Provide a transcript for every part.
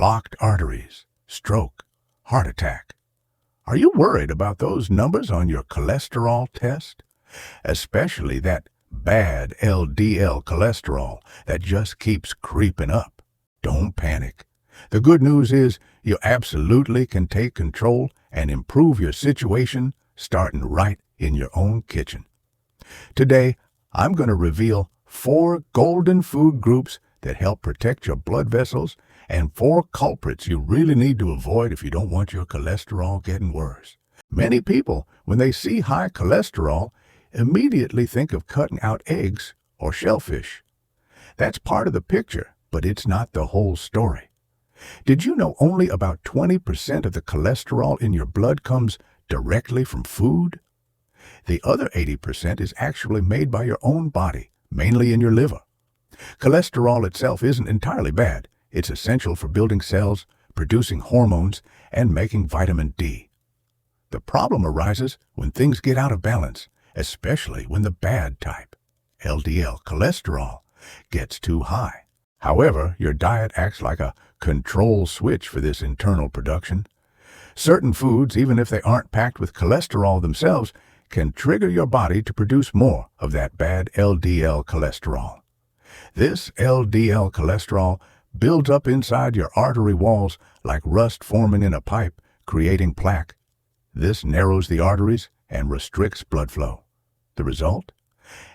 blocked arteries, stroke, heart attack. Are you worried about those numbers on your cholesterol test? Especially that bad LDL cholesterol that just keeps creeping up. Don't panic. The good news is you absolutely can take control and improve your situation starting right in your own kitchen. Today, I'm going to reveal 4 golden food groups that help protect your blood vessels and 4 culprits you really need to avoid if you don't want your cholesterol getting worse. Many people, when they see high cholesterol, immediately think of cutting out eggs or shellfish. That's part of the picture, but it's not the whole story. Did you know only about 20% of the cholesterol in your blood comes directly from food? The other 80% is actually made by your own body, mainly in your liver. Cholesterol itself isn't entirely bad. It's essential for building cells, producing hormones, and making vitamin D. The problem arises when things get out of balance, especially when the bad type, LDL cholesterol, gets too high. However, your diet acts like a control switch for this internal production. Certain foods, even if they aren't packed with cholesterol themselves, can trigger your body to produce more of that bad LDL cholesterol. This LDL cholesterol builds up inside your artery walls like rust forming in a pipe, creating plaque. This narrows the arteries and restricts blood flow. The result?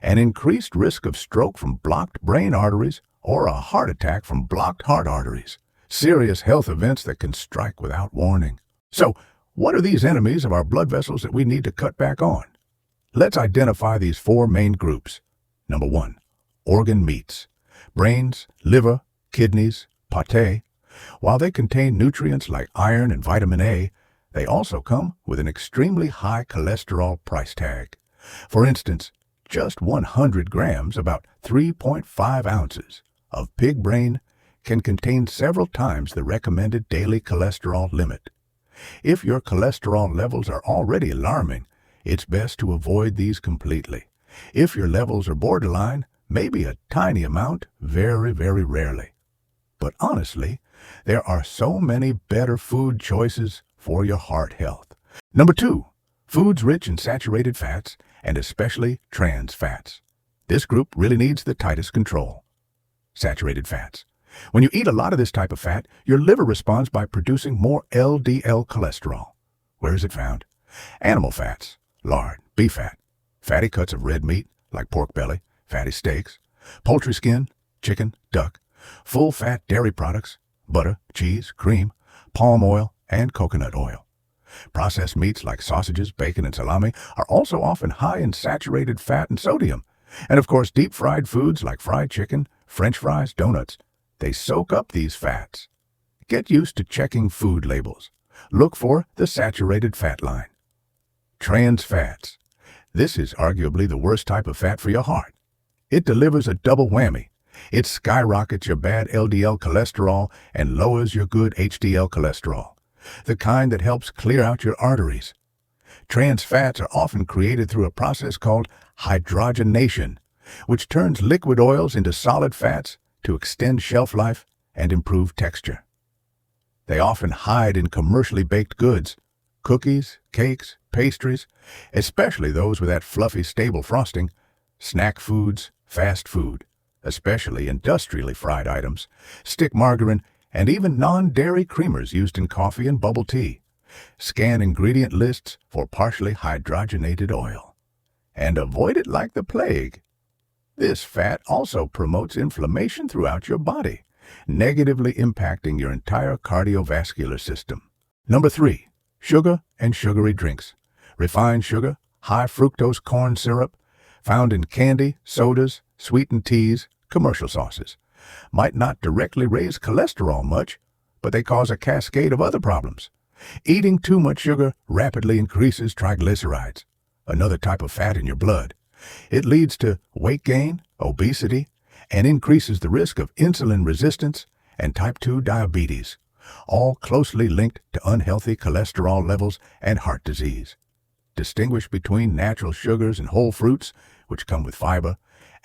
An increased risk of stroke from blocked brain arteries or a heart attack from blocked heart arteries. Serious health events that can strike without warning. So, what are these enemies of our blood vessels that we need to cut back on? Let's identify these 4 main groups. Number 1, organ meats. Brains, liver, kidneys, pate. While they contain nutrients like iron and vitamin A, they also come with an extremely high cholesterol price tag. For instance, just 100 grams, about 3.5 ounces, of pig brain can contain several times the recommended daily cholesterol limit. If your cholesterol levels are already alarming, it's best to avoid these completely. If your levels are borderline, maybe a tiny amount, very, very rarely. But honestly, there are so many better food choices for your heart health. Number 2, foods rich in saturated fats, and especially trans fats. This group really needs the tightest control. Saturated fats. When you eat a lot of this type of fat, your liver responds by producing more LDL cholesterol. Where is it found? Animal fats, lard, beef fat, fatty cuts of red meat, like pork belly, fatty steaks, poultry skin, chicken, duck, full-fat dairy products, butter, cheese, cream, palm oil, and coconut oil. Processed meats like sausages, bacon, and salami are also often high in saturated fat and sodium. And of course, deep-fried foods like fried chicken, French fries, donuts, they soak up these fats. Get used to checking food labels. Look for the saturated fat line. Trans fats. This is arguably the worst type of fat for your heart. It delivers a double whammy. It skyrockets your bad LDL cholesterol and lowers your good HDL cholesterol, the kind that helps clear out your arteries. Trans fats are often created through a process called hydrogenation, which turns liquid oils into solid fats to extend shelf life and improve texture. They often hide in commercially baked goods, cookies, cakes, pastries, especially those with that fluffy, stable frosting, snack foods, fast food, especially industrially fried items, stick margarine, and even non-dairy creamers used in coffee and bubble tea. Scan ingredient lists for partially hydrogenated oil. And avoid it like the plague. This fat also promotes inflammation throughout your body, negatively impacting your entire cardiovascular system. Number 3, sugar and sugary drinks. Refined sugar, high fructose corn syrup, found in candy, sodas, sweetened teas, commercial sauces, might not directly raise cholesterol much, but they cause a cascade of other problems. Eating too much sugar rapidly increases triglycerides, another type of fat in your blood. It leads to weight gain, obesity, and increases the risk of insulin resistance and type 2 diabetes, all closely linked to unhealthy cholesterol levels and heart disease. Distinguish between natural sugars and whole fruits, which come with fiber,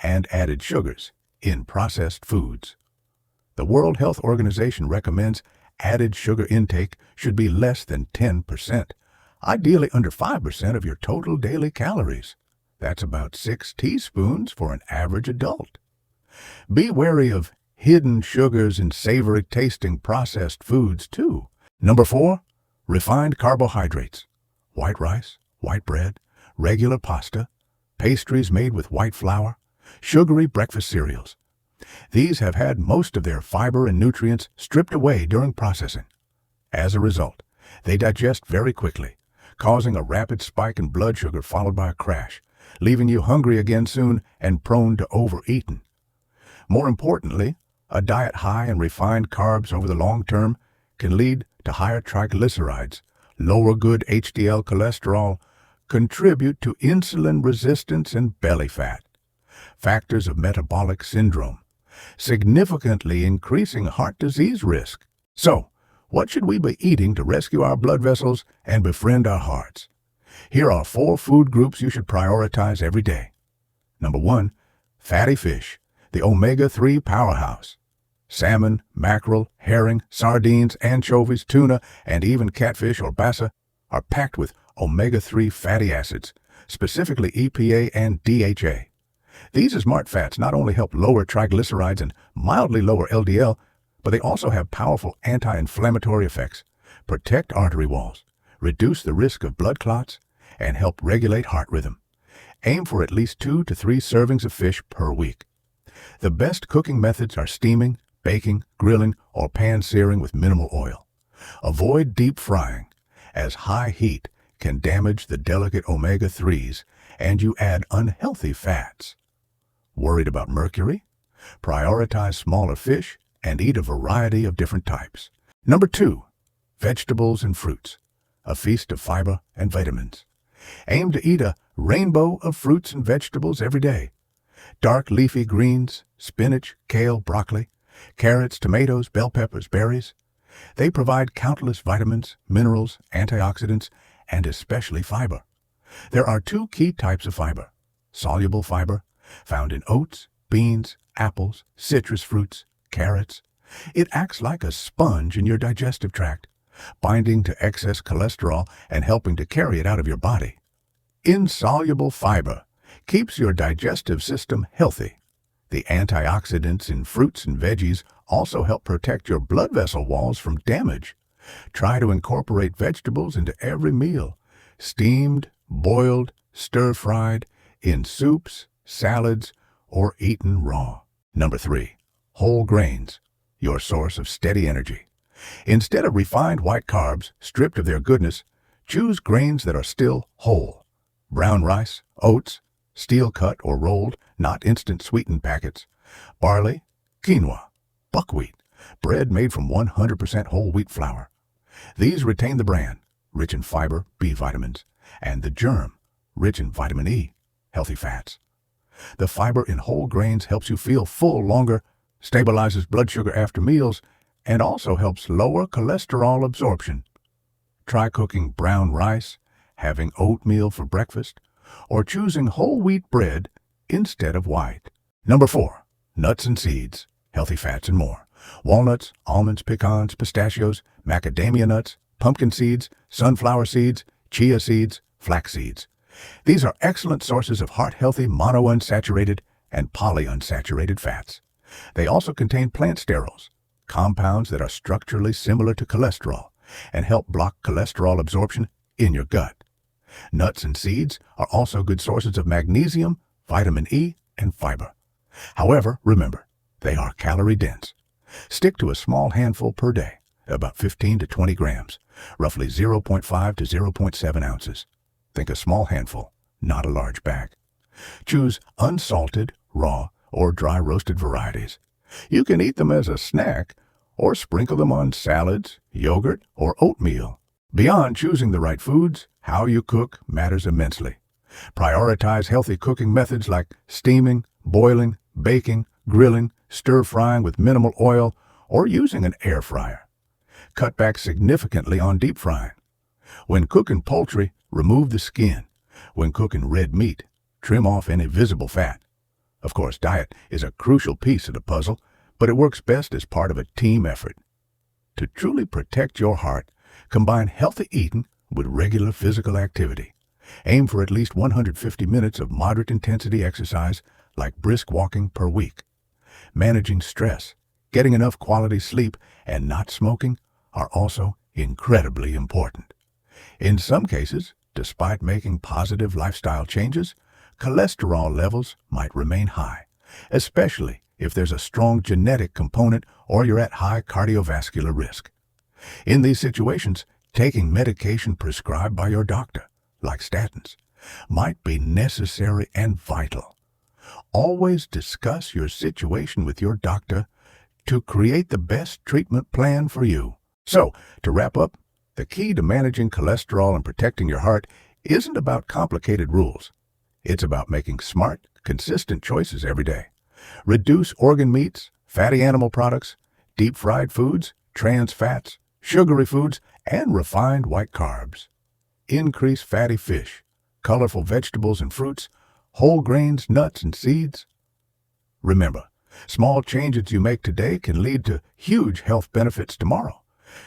and added sugars in processed foods. The World Health Organization recommends Added sugar intake should be less than 10%, ideally under 5% of your total daily calories. That's about 6 teaspoons for an average adult. Be wary of hidden sugars in savory tasting processed foods too. Number 4, refined carbohydrates. White rice, white bread, regular pasta, pastries made with white flour, sugary breakfast cereals. These have had most of their fiber and nutrients stripped away during processing. As a result, they digest very quickly, causing a rapid spike in blood sugar followed by a crash, leaving you hungry again soon and prone to overeating. More importantly, a diet high in refined carbs over the long term can lead to higher triglycerides, lower good HDL cholesterol, contribute to insulin resistance and belly fat, factors of metabolic syndrome, significantly increasing heart disease risk. So, what should we be eating to rescue our blood vessels and befriend our hearts? Here are 4 food groups you should prioritize every day. Number 1, fatty fish, the omega-3 powerhouse. Salmon, mackerel, herring, sardines, anchovies, tuna, and even catfish or bassa are packed with omega-3 fatty acids, specifically EPA and DHA. These smart fats not only help lower triglycerides and mildly lower LDL, but they also have powerful anti-inflammatory effects, protect artery walls, reduce the risk of blood clots, and help regulate heart rhythm. Aim for at least 2 to 3 servings of fish per week. The best cooking methods are steaming, baking, grilling, or pan-searing with minimal oil. Avoid deep frying, as high heat can damage the delicate omega-3s and you add unhealthy fats. Worried about mercury? Prioritize smaller fish and eat a variety of different types. Number 2, vegetables and fruits, a feast of fiber and vitamins. Aim to eat a rainbow of fruits and vegetables every day. Dark leafy greens, spinach, kale, broccoli, carrots, tomatoes, bell peppers, berries. They provide countless vitamins, minerals, antioxidants, and especially fiber. There are 2 key types of fiber. Soluble fiber, found in oats, beans, apples, citrus fruits, carrots. It acts like a sponge in your digestive tract, binding to excess cholesterol and helping to carry it out of your body. Insoluble fiber keeps your digestive system healthy. The antioxidants in fruits and veggies also help protect your blood vessel walls from damage. Try to incorporate vegetables into every meal, steamed, boiled, stir-fried, in soups, salads, or eaten raw. Number 3, whole grains, your source of steady energy. Instead of refined white carbs stripped of their goodness, choose grains that are still whole. Brown rice, oats, steel cut or rolled, not instant sweetened packets, barley, quinoa, buckwheat, bread made from 100% whole wheat flour. These retain the bran, rich in fiber, B vitamins, and the germ, rich in vitamin E, healthy fats. The fiber in whole grains helps you feel full longer, stabilizes blood sugar after meals, and also helps lower cholesterol absorption. Try cooking brown rice, having oatmeal for breakfast, or choosing whole wheat bread instead of white. Number 4, nuts and seeds, healthy fats and more. Walnuts, almonds, pecans, pistachios, macadamia nuts, pumpkin seeds, sunflower seeds, chia seeds, flax seeds. These are excellent sources of heart-healthy monounsaturated and polyunsaturated fats. They also contain plant sterols, compounds that are structurally similar to cholesterol and help block cholesterol absorption in your gut. Nuts and seeds are also good sources of magnesium, vitamin E, and fiber. However, remember, they are calorie-dense. Stick to a small handful per day, about 15 to 20 grams, roughly 0.5 to 0.7 ounces. Think a small handful, not a large bag. Choose unsalted, raw, or dry roasted varieties. You can eat them as a snack or sprinkle them on salads, yogurt, or oatmeal. Beyond choosing the right foods, how you cook matters immensely. Prioritize healthy cooking methods like steaming, boiling, baking, grilling, stir-frying with minimal oil, or using an air fryer. Cut back significantly on deep frying. When cooking poultry, remove the skin. When cooking red meat, trim off any visible fat. Of course, diet is a crucial piece of the puzzle, but it works best as part of a team effort. To truly protect your heart, combine healthy eating with regular physical activity. Aim for at least 150 minutes of moderate intensity exercise like brisk walking per week. Managing stress, getting enough quality sleep, and not smoking are also incredibly important. In some cases, despite making positive lifestyle changes, cholesterol levels might remain high, especially if there's a strong genetic component or you're at high cardiovascular risk. In these situations, taking medication prescribed by your doctor, like statins, might be necessary and vital. Always discuss your situation with your doctor to create the best treatment plan for you. So, to wrap up, the key to managing cholesterol and protecting your heart isn't about complicated rules. It's about making smart, consistent choices every day. Reduce organ meats, fatty animal products, deep-fried foods, trans fats, sugary foods, and refined white carbs. Increase fatty fish, colorful vegetables and fruits, whole grains, nuts, and seeds. Remember, small changes you make today can lead to huge health benefits tomorrow.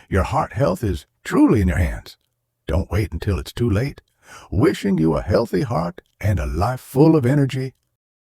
Your heart health is truly in your hands. Don't wait until it's too late. Wishing you a healthy heart and a life full of energy